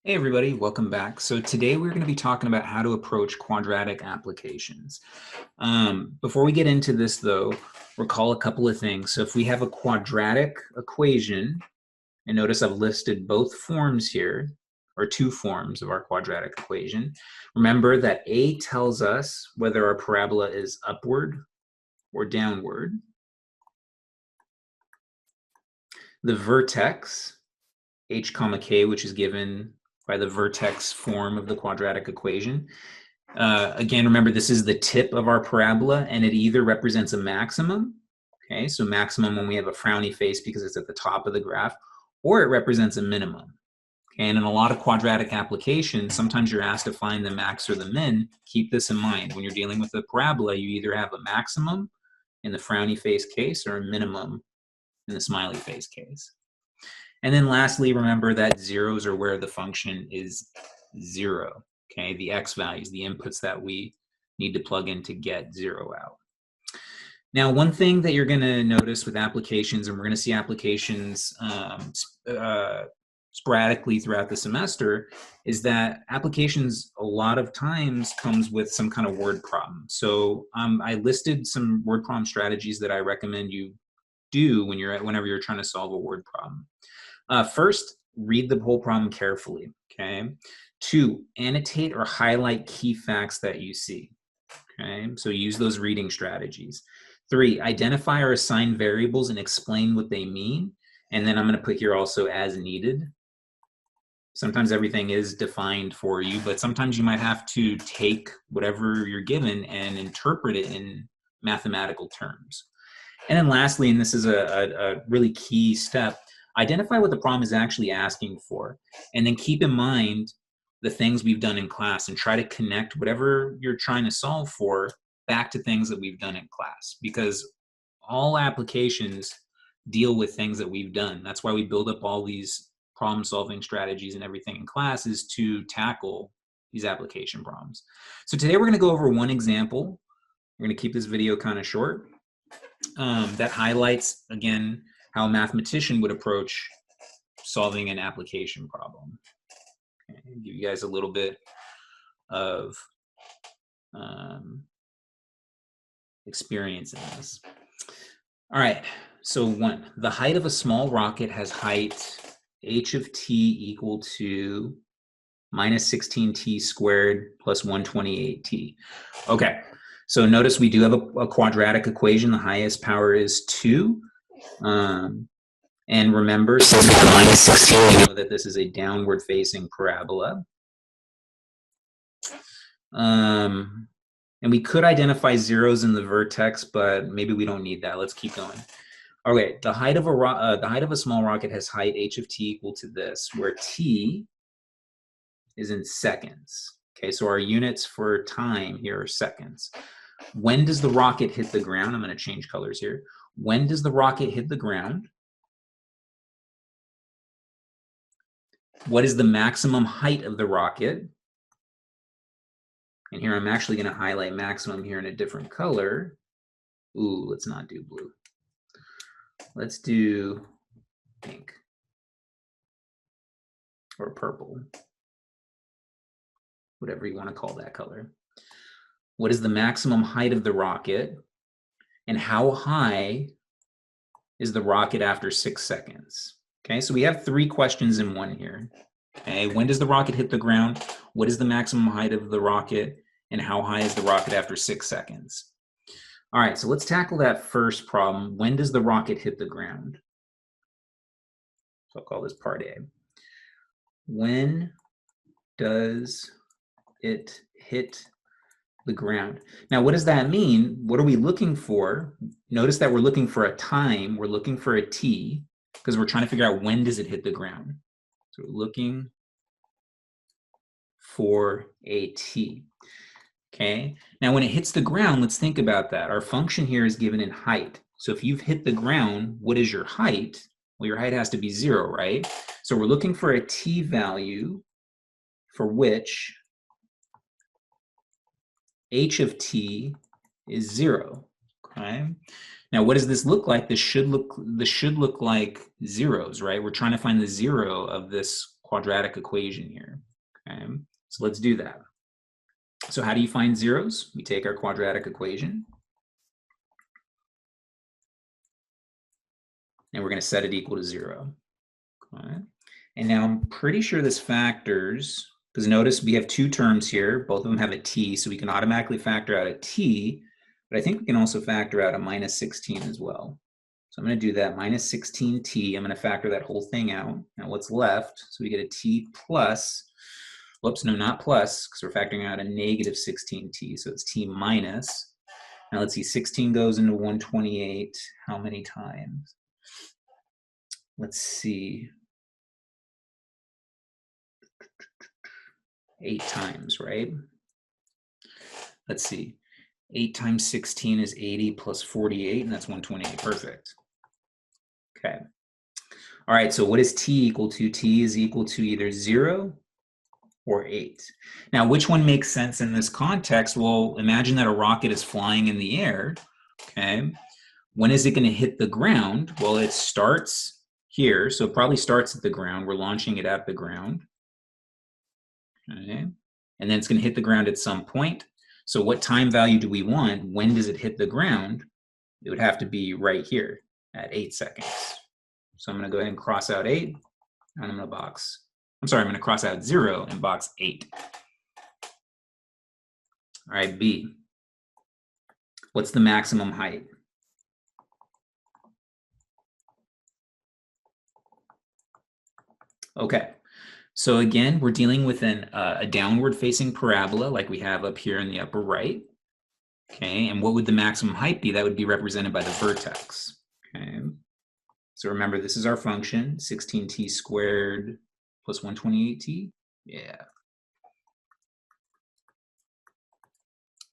Hey everybody, welcome back. So today we're going to be talking about how to approach quadratic applications. Before we get into this though, recall a couple of things. So if we have a quadratic equation, and notice I've listed both forms here, or two forms of our quadratic equation. Remember that A tells us whether our parabola is upward or downward. The vertex, h comma k, which is given by the vertex form of the quadratic equation. Again, remember this is the tip of our parabola and it either represents a maximum, okay, so maximum when we have a frowny face because it's at the top of the graph, or it represents a minimum. Okay? And in a lot of quadratic applications, sometimes you're asked to find the max or the min. Keep this in mind. When you're dealing with a parabola, you either have a maximum in the frowny face case or a minimum in the smiley face case. And then lastly, remember that zeros are where the function is 0, okay? The x values, the inputs that we need to plug in to get 0 out. Now, one thing that you're going to notice with applications, and we're going to see applications sporadically throughout the semester, is that applications a lot of times comes with some kind of word problem. So I listed some word problem strategies that I recommend you do whenever you're trying to solve a word problem. First, read the whole problem carefully, okay? 2, annotate or highlight key facts that you see, okay? So use those reading strategies. 3, identify or assign variables and explain what they mean. And then I'm going to put here also as needed. Sometimes everything is defined for you, but sometimes you might have to take whatever you're given and interpret it in mathematical terms. And then lastly, and this is a really key step, identify what the problem is actually asking for, and then keep in mind the things we've done in class and try to connect whatever you're trying to solve for back to things that we've done in class, because all applications deal with things that we've done. That's why we build up all these problem-solving strategies and everything in class, is to tackle these application problems. So today we're going to go over one example. We're going to keep this video kind of short. That highlights, again, how a mathematician would approach solving an application problem. Okay, give you guys a little bit of experience in this. All right, so 1, the height of a small rocket has height h of t equal to minus 16t squared plus 128t. Okay, so notice we do have a quadratic equation. The highest power is 2. And remember, since it's minus 16, we know that this is a downward facing parabola. And we could identify zeros in the vertex, but maybe we don't need that. Let's keep going. Okay, the height of a small rocket has height h of t equal to this, where t is in seconds. Okay, so our units for time here are seconds. When does the rocket hit the ground? I'm going to change colors here. When does the rocket hit the ground? What is the maximum height of the rocket? And here I'm actually going to highlight maximum here in a different color. Ooh, let's not do blue. Let's do pink or purple, whatever you want to call that color. What is the maximum height of the rocket? And how high is the rocket after 6 seconds? Okay, so we have 3 questions in one here. Okay, when does the rocket hit the ground? What is the maximum height of the rocket? And how high is the rocket after 6 seconds? All right, so let's tackle that first problem. When does the rocket hit the ground? So I'll call this part A. When does it hit the ground? Now, what does that mean? What are we looking for? Notice that we're looking for a time. We're looking for a t, because we're trying to figure out when does it hit the ground. So we're looking for a t. Okay, now when it hits the ground, let's think about that. Our function here is given in height. So if you've hit the ground, what is your height? Well, your height has to be 0, right? So we're looking for a t value for which h of t is 0. Okay. Now, what does this look like? This should look like zeros, right? We're trying to find the 0 of this quadratic equation here. Okay, so let's do that. So how do you find zeros? We take our quadratic equation, and we're going to set it equal to 0. Okay. And now I'm pretty sure this factors, because notice we have two terms here. Both of them have a t, so we can automatically factor out a t, but I think we can also factor out a minus 16 as well. So I'm going to do that, minus 16t. I'm going to factor that whole thing out. Now what's left? So we get a t plus, whoops, no, not plus, because we're factoring out a negative 16t, so it's t minus. Now let's see, 16 goes into 128 how many times? Let's see. 8 times, right? Let's see. 8 times 16 is 80 plus 48, and that's 128. Perfect. Okay. All right, so what is t equal to? T is equal to either 0 or 8. Now, which one makes sense in this context? Well, imagine that a rocket is flying in the air, okay? When is it going to hit the ground? Well, it starts here, so it probably starts at the ground. We're launching it at the ground. Okay. And then it's going to hit the ground at some point. So what time value do we want? When does it hit the ground? It would have to be right here at 8 seconds. So I'm going to go ahead and cross out 8, and I'm going to cross out 0 and box 8. All right, B. What's the maximum height? Okay. So again, we're dealing with a downward facing parabola like we have up here in the upper right. Okay, and what would the maximum height be? That would be represented by the vertex. Okay, so remember, this is our function, 16t squared plus 128t. Yeah.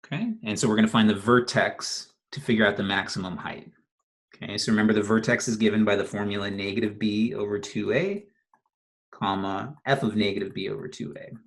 Okay, and so we're going to find the vertex to figure out the maximum height. Okay, so remember, the vertex is given by the formula negative b over 2a, comma, f of negative b over 2a.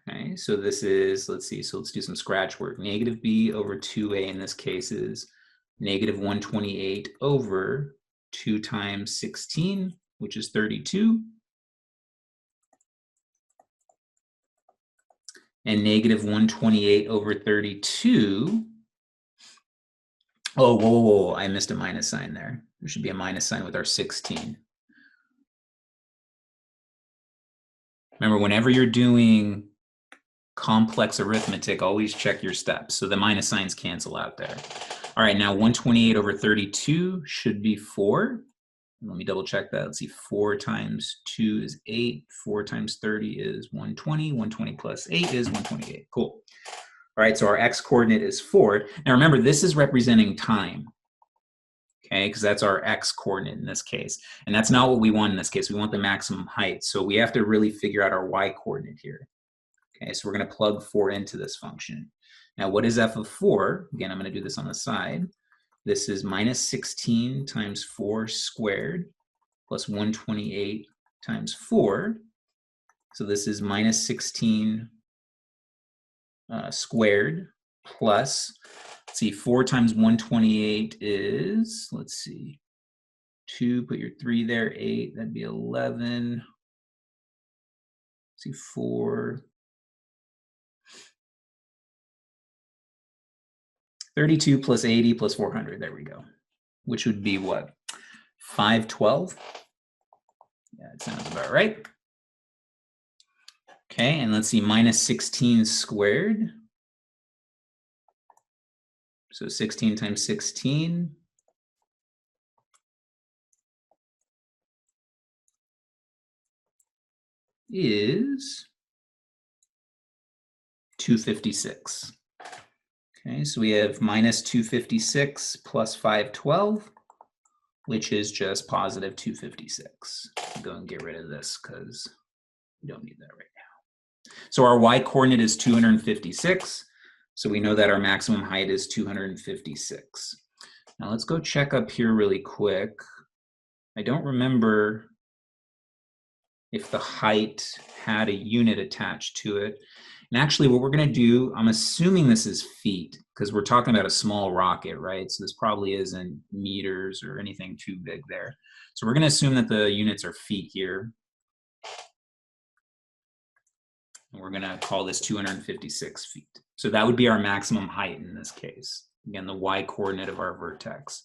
Okay, so this is, let's see, so let's do some scratch work. Negative b over 2a in this case is negative 128 over 2 times 16, which is 32. And negative 128 over 32. Oh, whoa, I missed a minus sign there. There should be a minus sign with our 16. Remember, whenever you're doing complex arithmetic, always check your steps. So the minus signs cancel out there. All right, now 128 over 32 should be 4. Let me double check that. Let's see, 4 times 2 is 8. 4 times 30 is 120. 120 plus 8 is 128. Cool. All right, so our x coordinate is 4. Now remember, this is representing time, okay, because that's our x coordinate in this case. And that's not what we want in this case. We want the maximum height. So we have to really figure out our y coordinate here. Okay, so we're going to plug 4 into this function. Now, what is f of 4? Again, I'm going to do this on the side. This is minus 16 times 4 squared plus 128 times 4. So this is minus 16 squared plus, let's see, 4 times 128 is, let's see, 2, put your 3 there, 8, that'd be 11. Let's see, 4. 32 plus 80 plus 400, there we go. Which would be what? 512? Yeah, it sounds about right. Okay, and let's see, minus 16 squared. So 16 times 16 is 256. Okay, so we have minus 256 plus 512, which is just positive 256. I'll go and get rid of this because we don't need that right now. So our y coordinate is 256. So we know that our maximum height is 256. Now let's go check up here really quick. I don't remember if the height had a unit attached to it. And actually what we're gonna do, I'm assuming this is feet because we're talking about a small rocket, right? So this probably isn't meters or anything too big there. So we're gonna assume that the units are feet here. And we're gonna call this 256 feet. So that would be our maximum height in this case. Again, the y coordinate of our vertex.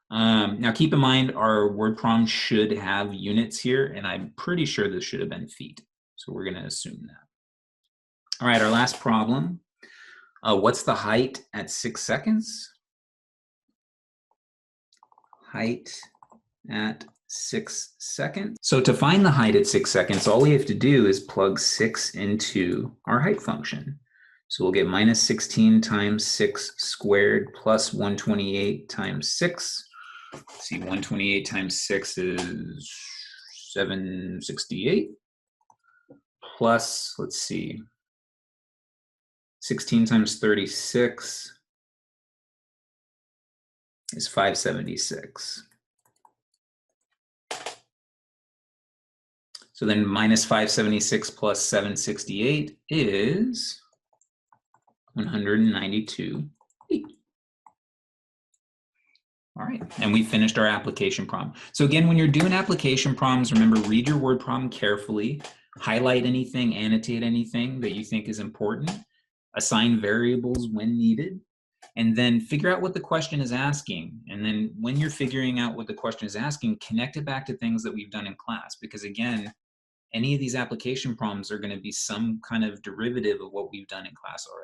Now keep in mind our word problem should have units here, and I'm pretty sure this should have been feet. So we're gonna assume that. All right, our last problem. What's the height at 6 seconds? Height at 6 seconds. So to find the height at 6 seconds, all we have to do is plug 6 into our height function. So we'll get minus 16 times 6 squared plus 128 times 6. Let's see, 128 times 6 is 768. Plus, let's see, 16 times 36 is 576. So then minus 576 plus 768 is 192 feet. All right, and we finished our application problem. So again, when you're doing application problems, remember, read your word problem carefully, highlight anything, annotate anything that you think is important, assign variables when needed, and then figure out what the question is asking. And then when you're figuring out what the question is asking, connect it back to things that we've done in class. Because again, any of these application problems are going to be some kind of derivative of what we've done in class already.